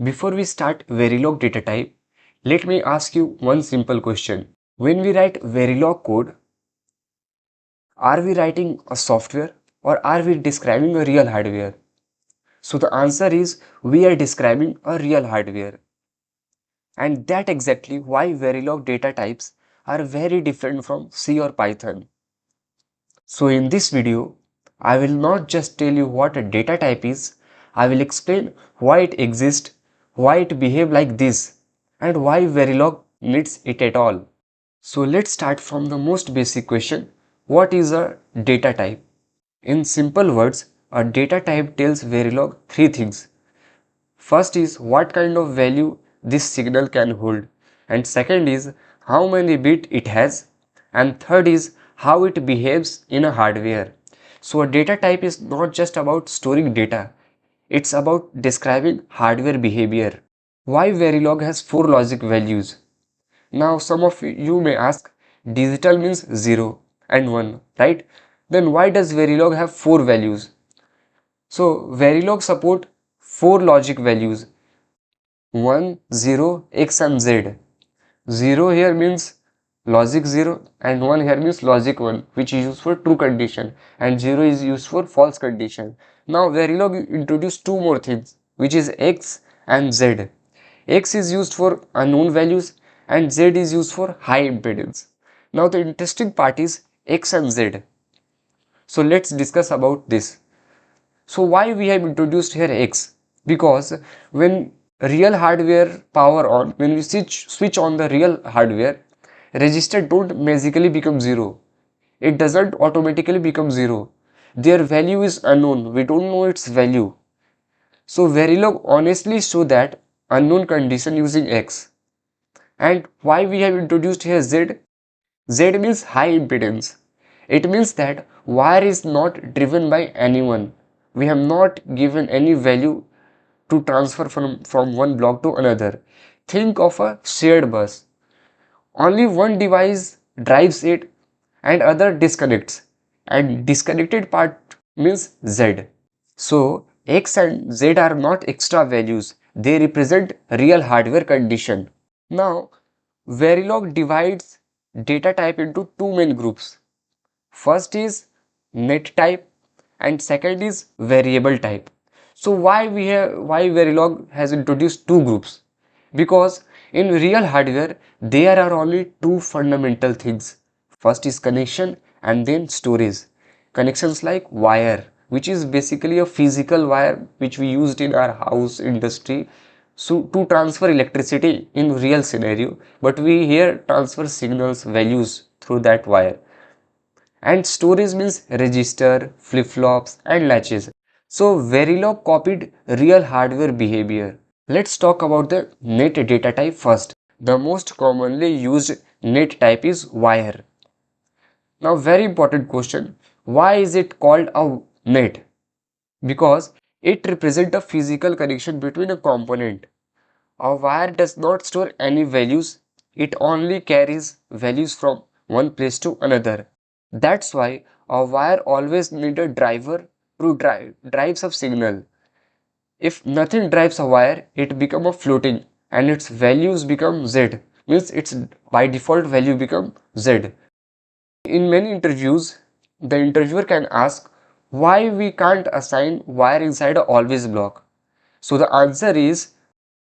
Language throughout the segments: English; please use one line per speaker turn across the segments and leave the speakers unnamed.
Before we start Verilog data type, let me ask you one simple question. When we write Verilog code, are we writing a software or are we describing a real hardware? So the answer is we are describing a real hardware. And that exactly why Verilog data types are very different from C or Python. So in this video, I will not just tell you what a data type is, I will explain why it exists, why it behaves like this, and why Verilog needs it at all. So let's start from the most basic question. What is a data type? In simple words, a data type tells Verilog three things. First is what kind of value this signal can hold, and second is how many bits it has, and third is how it behaves in a hardware. So a data type is not just about storing data, it's about describing hardware behavior. Why Verilog has four logic values? Now some of you may ask, digital means 0 and 1, right? Then why does Verilog have four values? So Verilog support four logic values: 1, 0, x and z. 0 here means logic 0 and 1 here means logic 1, which is used for true condition, and 0 is used for false condition. Now Verilog introduced two more things, which is x and z. X is used for unknown values and z is used for high impedance. Now the interesting part is x and z. So let's discuss about this. So why we have introduced here X? Because when real hardware power on, when we switch on the real hardware, register don't magically become 0. It doesn't automatically become 0. Their value is unknown. We don't know its value. So Verilog honestly show that unknown condition using X. And why we have introduced here Z? Z means high impedance. It means that wire is not driven by anyone. We have not given any value to transfer from one block to another. Think of a shared bus. Only one device drives it and other disconnects. And disconnected part means Z. So X and Z are not extra values. They represent real hardware condition. Now Verilog divides data type into two main groups. First is net type and second is variable type. So why Verilog has introduced two groups? Because in real hardware there are only two fundamental things. First is connection and then storage. Connections like wire, which is basically a physical wire which we used in our house industry, so to transfer electricity in real scenario, but we here transfer signals values through that wire. And storage means register, flip-flops and latches. So Verilog copied real hardware behavior. Let's talk about the net data type first. The most commonly used net type is wire. Now very important question, why is it called a net? Because it represents a physical connection between a component. A wire does not store any values, it only carries values from one place to another. That's why a wire always needs a driver to drives a signal. If nothing drives a wire, it becomes a floating and its values become Z. Means its by default value become Z. In many interviews, the interviewer can ask why we can't assign wire inside a always block. So the answer is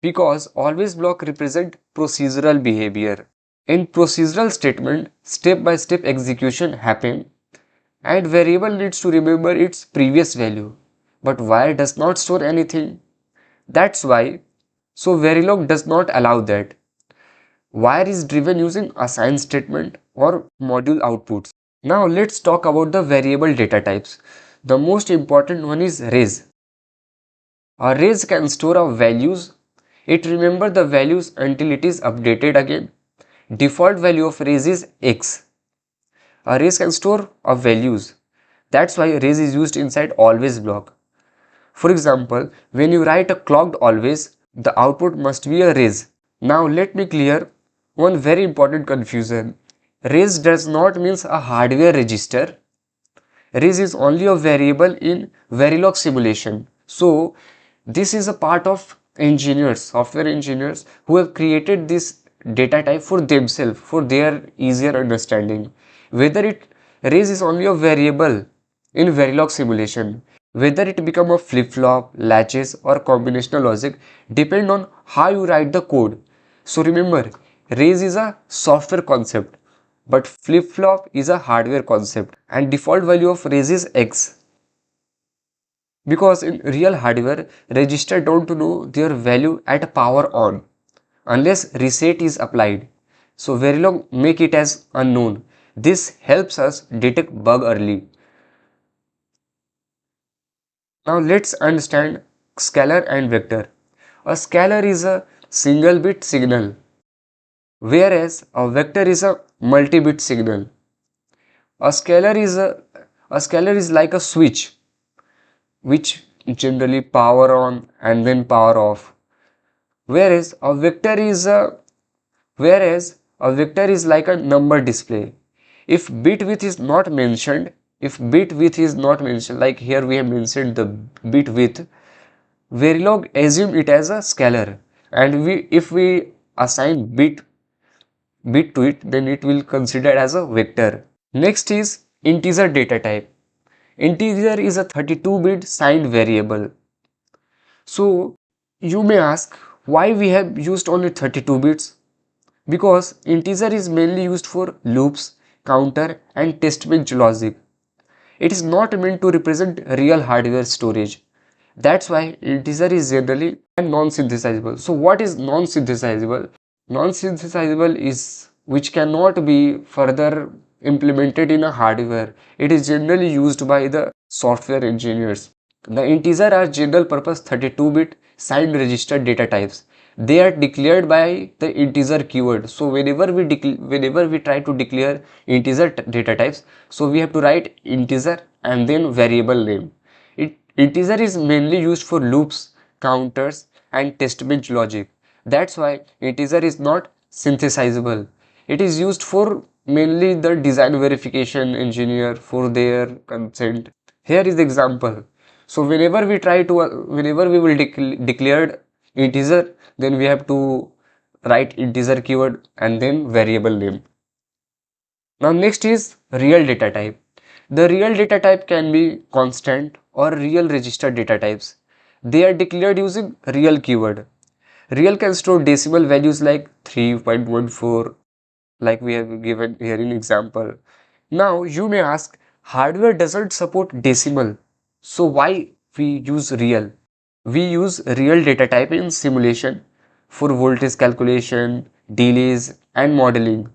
because always block represent procedural behavior. In procedural statement, step-by-step execution happen and variable needs to remember its previous value. But wire does not store anything. That's why, so Verilog does not allow that. Wire is driven using assign statement or module outputs. Now let's talk about the variable data types. The most important one is res. A res can store a values. It remembers the values until it is updated again. Default value of res is x. A res can store a values. That's why res is used inside always block. For example, when you write a clocked always, the output must be a res. Now let me clear one very important confusion. Res does not mean a hardware register. Res is only a variable in Verilog simulation. So this is a part of engineers, software engineers who have created this data type for themselves, for their easier understanding. Whether it raises only a variable in Verilog simulation, whether it become a flip-flop, latches or combinational logic depend on how you write the code. So remember, raise is a software concept, but flip-flop is a hardware concept and default value of raise is X. Because in real hardware, register don't know their value at power on unless reset is applied. So Verilog make it as unknown. This helps us detect bug early. Now let's understand scalar and vector. A scalar is a single bit signal, whereas a vector is a multi-bit signal. A scalar is like a switch which generally power on and then power off. Whereas a vector is a Whereas a vector is like a number display. If bit width is not mentioned, like here we have mentioned the bit width, Verilog assume it as a scalar, and if we assign bit to it, then it will consider as a vector. Next is integer data type. Integer is a 32-bit signed variable. So you may ask why we have used only 32 bits. Because integer is mainly used for loops, counter and test bench logic. It is not meant to represent real hardware storage. That's why integer is generally non-synthesizable. So what is non-synthesizable? Non-synthesizable is which cannot be further implemented in a hardware. It is generally used by the software engineers. The integer are general purpose 32-bit signed register data types. They are declared by the integer keyword. So whenever we try to declare integer data types, so we have to write integer and then variable name. Integer is mainly used for loops, counters and test bench logic. That's why integer is not synthesizable. It is used for mainly the design verification engineer for their consent. Here is the example. So whenever we will declare integer, then we have to write integer keyword and then variable name. Now next is real data type. The real data type can be constant or real register data types. They are declared using real keyword. Real can store decimal values like 3.14, like we have given here in example. Now you may ask, hardware doesn't support decimal, so why we use real? We use real data type in simulation for voltage calculation, delays and modeling.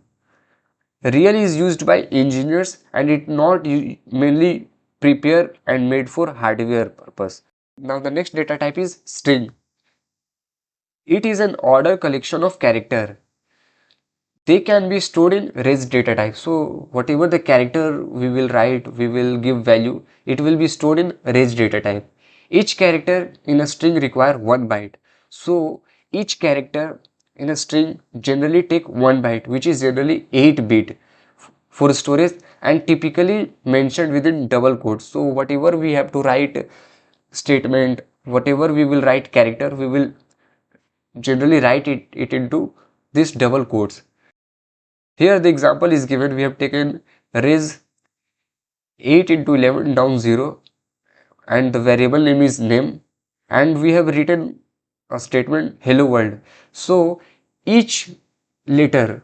Real is used by engineers and it not mainly prepared and made for hardware purpose. Now the next data type is string. It is an order collection of character. They can be stored in res data type. So whatever the character we will write, we will give value, it will be stored in res data type. Each character in a string require 1 byte. So each character in a string generally take 1 byte, which is generally 8 bit for storage and typically mentioned within double quotes. So whatever we have to write statement, whatever we will write character, we will generally write it into this double quotes. Here the example is given. We have taken raise 8 into 11 down 0 and the variable name is name, and we have written a statement hello world. So each letter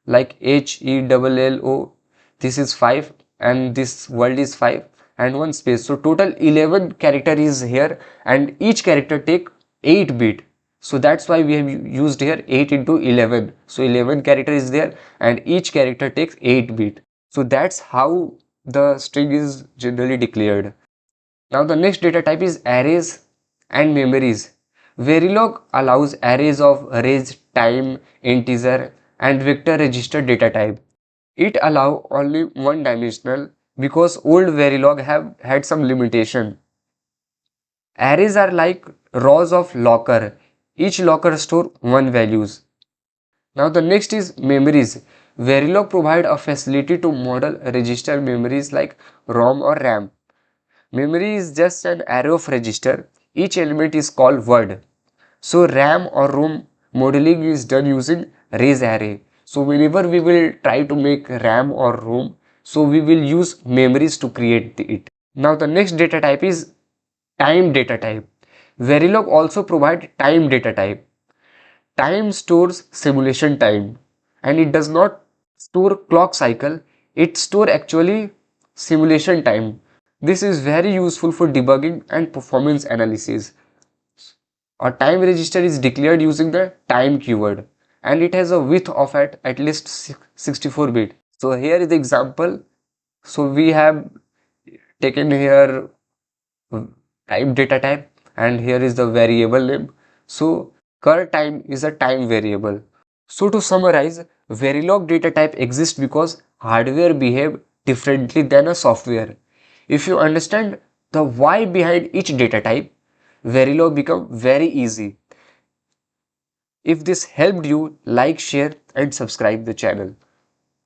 like HELLO, this is 5 and this world is 5 and one space. So total 11 character is here and each character take 8 bit. So that's why we have used here 8 into 11. So 11 character is there and each character takes 8 bit. So that's how the string is generally declared. Now the next data type is arrays and memories. Verilog allows arrays of res, time, integer and vector register data type. It allows only one dimensional because old Verilog have had some limitation. Arrays are like rows of locker. Each locker store one values. Now the next is memories. Verilog provide a facility to model register memories like ROM or RAM. Memory is just an array of register. Each element is called word. So RAM or ROM modeling is done using raise array. So whenever we will try to make RAM or ROM, so we will use memories to create it. Now the next data type is time data type. Verilog also provide time data type. Time stores simulation time, and it does not store clock cycle, it store actually simulation time. This is very useful for debugging and performance analysis. A time register is declared using the time keyword, and it has a width of at least 64 bit. So here is the example. So we have taken here time data type, and here is the variable name. So cur time is a time variable. So to summarize, Verilog data type exists because hardware behave differently than a software. If you understand the why behind each data type, Verilog become very easy. If this helped you, like, share and subscribe the channel.